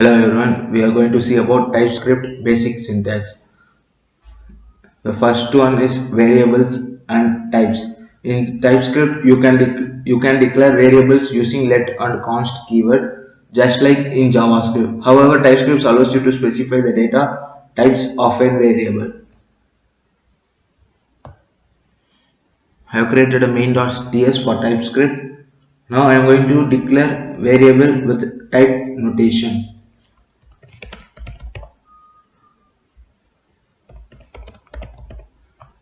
Hello everyone, we are going to see about TypeScript basic syntax. The first one is variables and types. In TypeScript, you can declare variables using let and const keyword, just like in JavaScript. However, TypeScript allows you to specify the data types of a variable. I have created a main.ts for TypeScript. Now I am going to declare variable with type notation.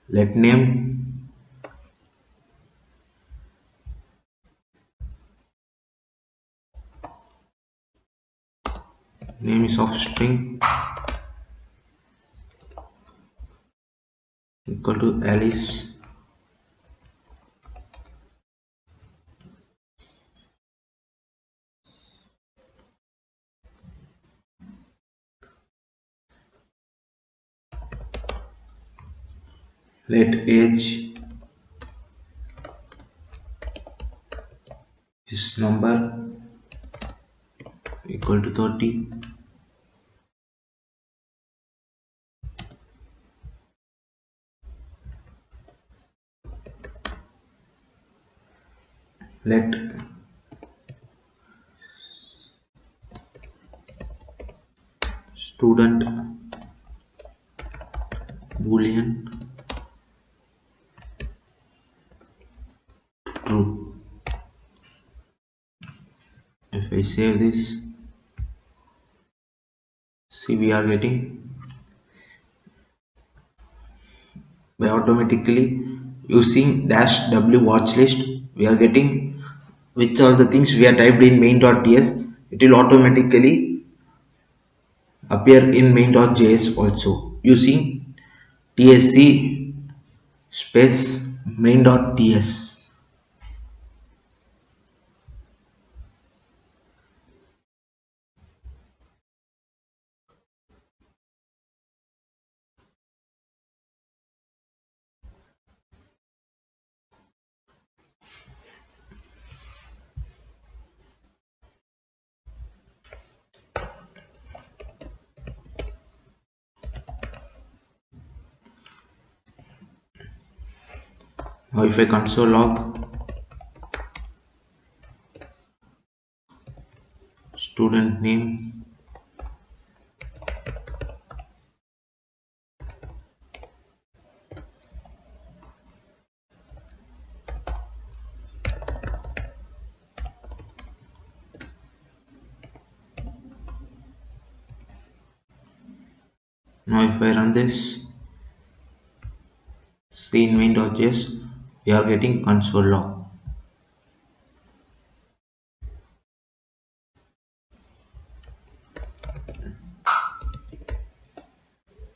Let name is of string equal to Alice. Let age is number equal to 30. Let student boolean true. If I save this, see we are getting by automatically using dash w watch list. We are getting which are the things we are typed in main.ts. It will automatically appear in main.js also using tsc space main.ts. Now if I console log student name, now if I run this, see in main.js we are getting console log.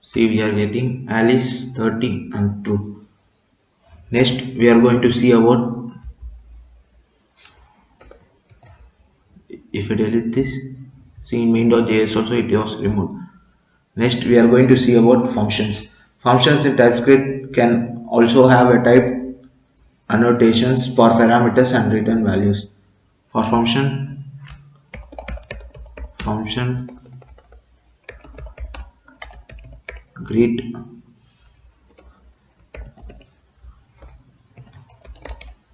See we are getting Alice 30 and true. Next we are going to see about, if I delete this, see in main.js also it was removed. Next we are going to see about functions. Functions in TypeScript can also have a type annotations for parameters and return values. For function greet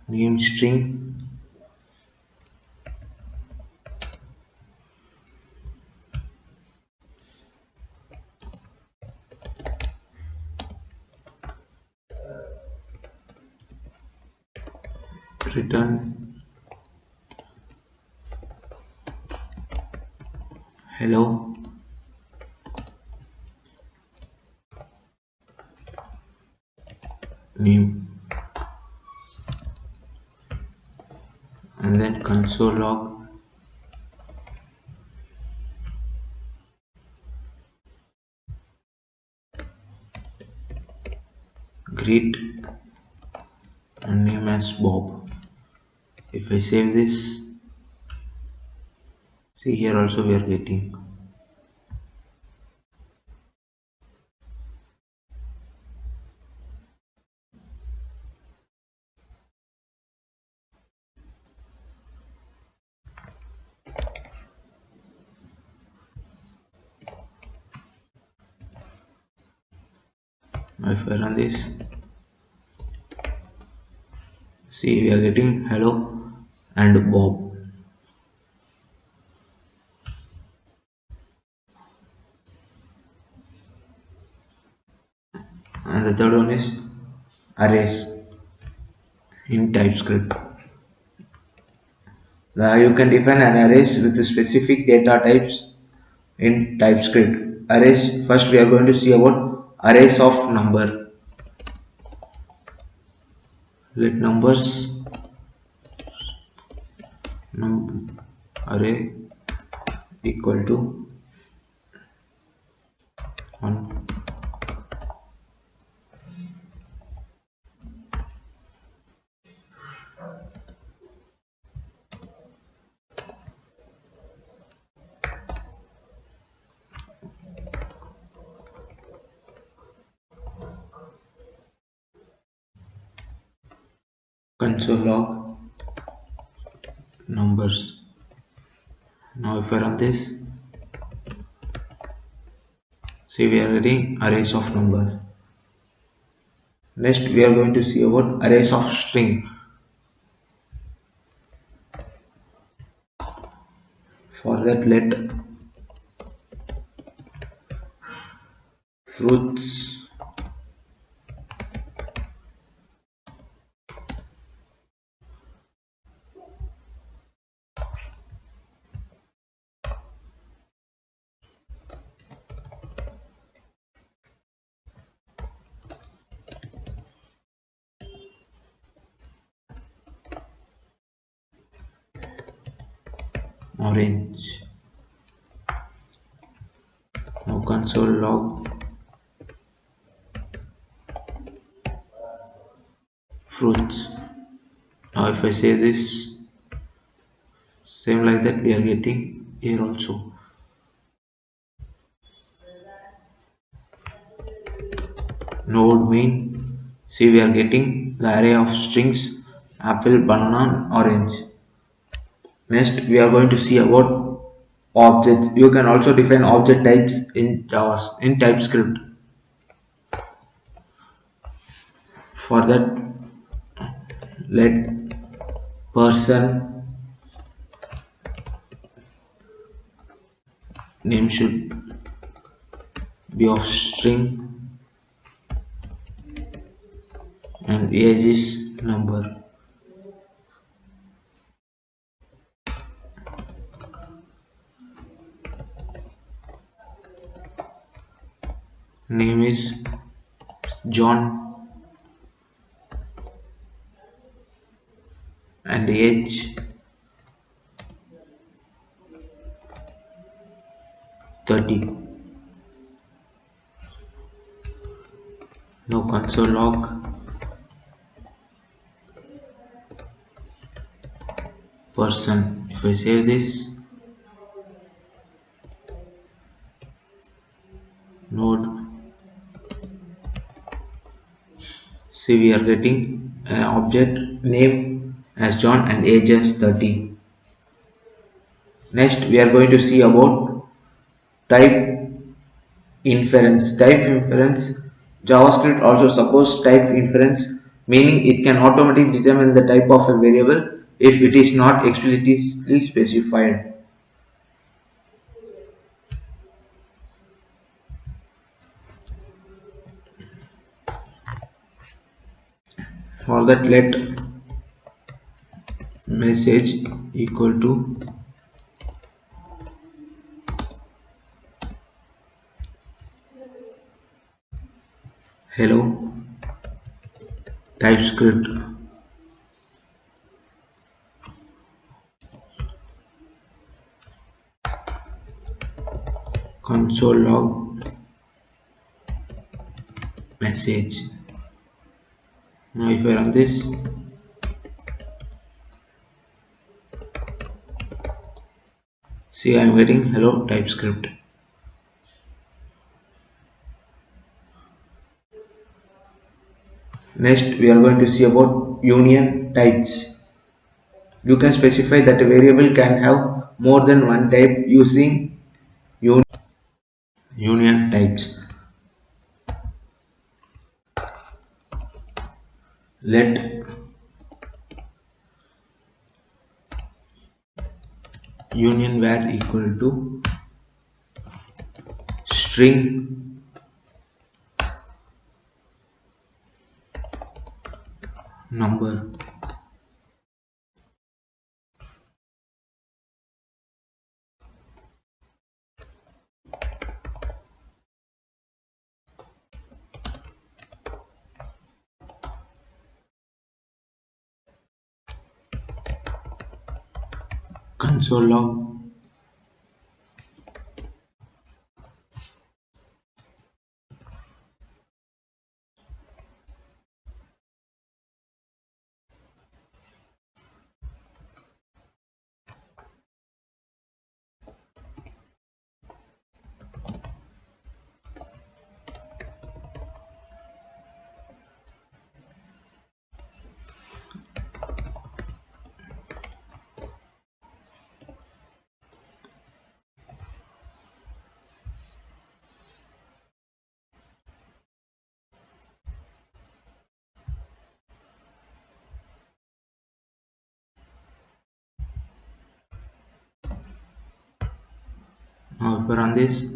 name string return hello name, and then console log greet and name as Bob. If I save this, see here also we are getting. If I run this, see we are getting hello and Bob. And the third one is arrays in TypeScript. You can define an arrays with specific data types in TypeScript. Arrays, first we are going to see about arrays of number. Let numbers array equal to 1. Console log numbers. Now if I run this, see we are getting arrays of numbers. Next we are going to see about arrays of string. For that let fruits orange. Now console log fruits. Now if I say this, same like that we are getting here also. Node main, see we are getting the array of strings apple, banana and orange. Next we are going to see about objects. You can also define object types in in TypeScript. For that let person name should be of string and age is number. Name is John and age 30. Now console log person. If I save this, node, see we are getting an object name as John and age as 30. Next we are going to see about type inference. Type inference, JavaScript also supports type inference, meaning it can automatically determine the type of a variable if it is not explicitly specified. For that let message equal to hello TypeScript. Console log message. Now if I run this, see I am getting hello TypeScript. Next we are going to see about union types. You can specify that a variable can have more than one type using union types. let union var equal to string number. Console log. Now if I run this,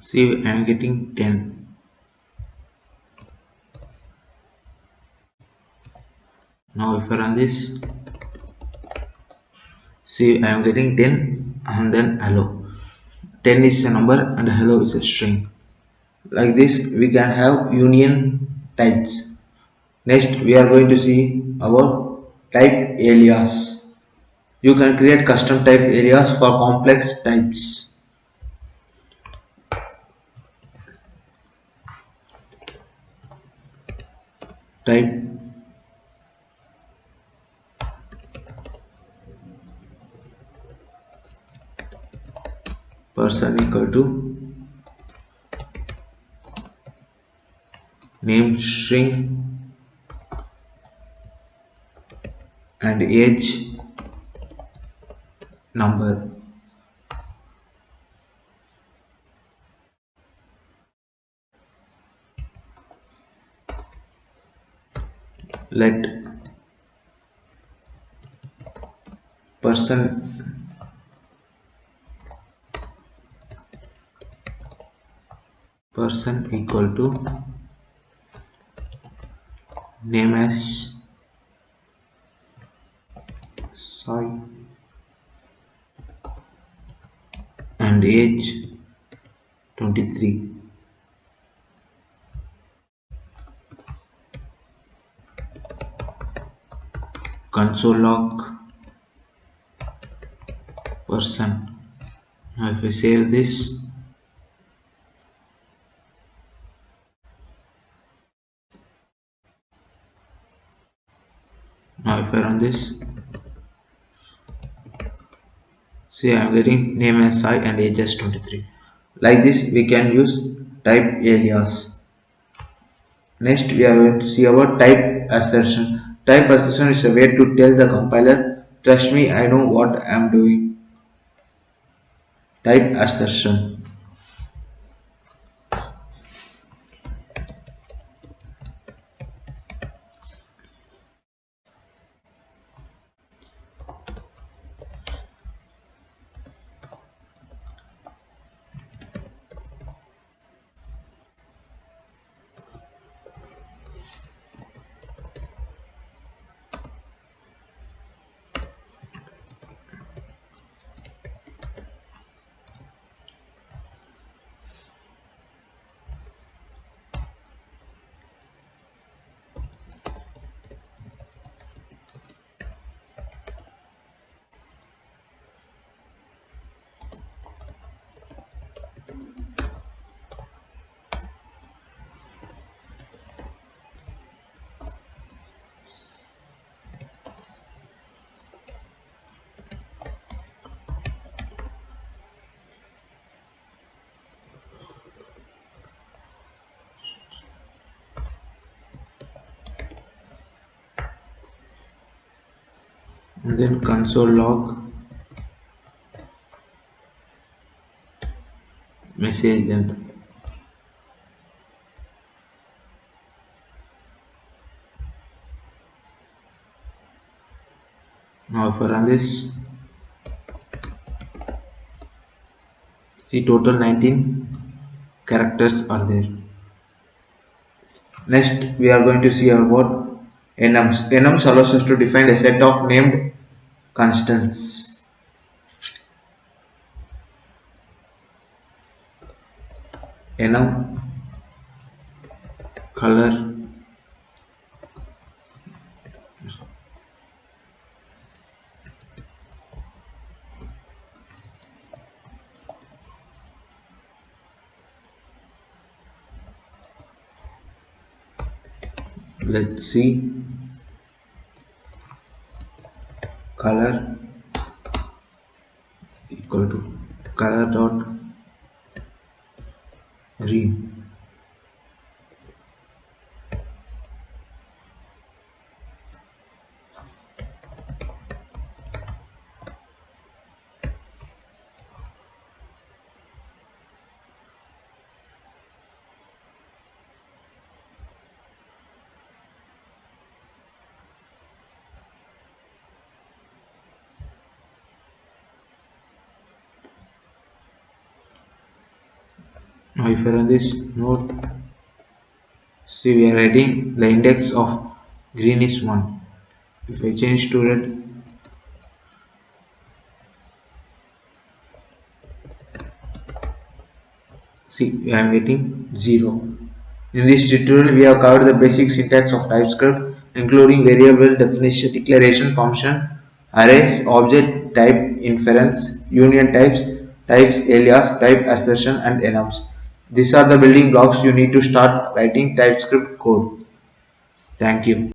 see I am getting 10. Now if I run this, see I am getting 10 and then hello. 10 is a number and hello is a string. Like this we can have union types. Next we are going to see about type alias. You can create custom type areas for complex types. Type person equal to name string and age number. Let person equal to name as Sai and age 23. Console log person. Now if I save this, now if I run this, see I am getting name as Sai and age as 23. Like this we can use type alias. Next we are going to see about type assertion. Type assertion is a way to tell the compiler, trust me, I know what I am doing. Type assertion. and then console log message length. Now if I run this, see total 19 characters are there. Next we are going to see about enums. Enums allows us to define a set of named constants. Enum color let's see color equal to color dot green. Now if I run this node, see we are writing the index of green is 1. If I change to red, see I am getting 0. In this tutorial we have covered the basic syntax of TypeScript including variable definition, declaration, function, arrays, object, type, inference, union types, types, alias, type, assertion and enums. These are the building blocks you need to start writing TypeScript code. Thank you.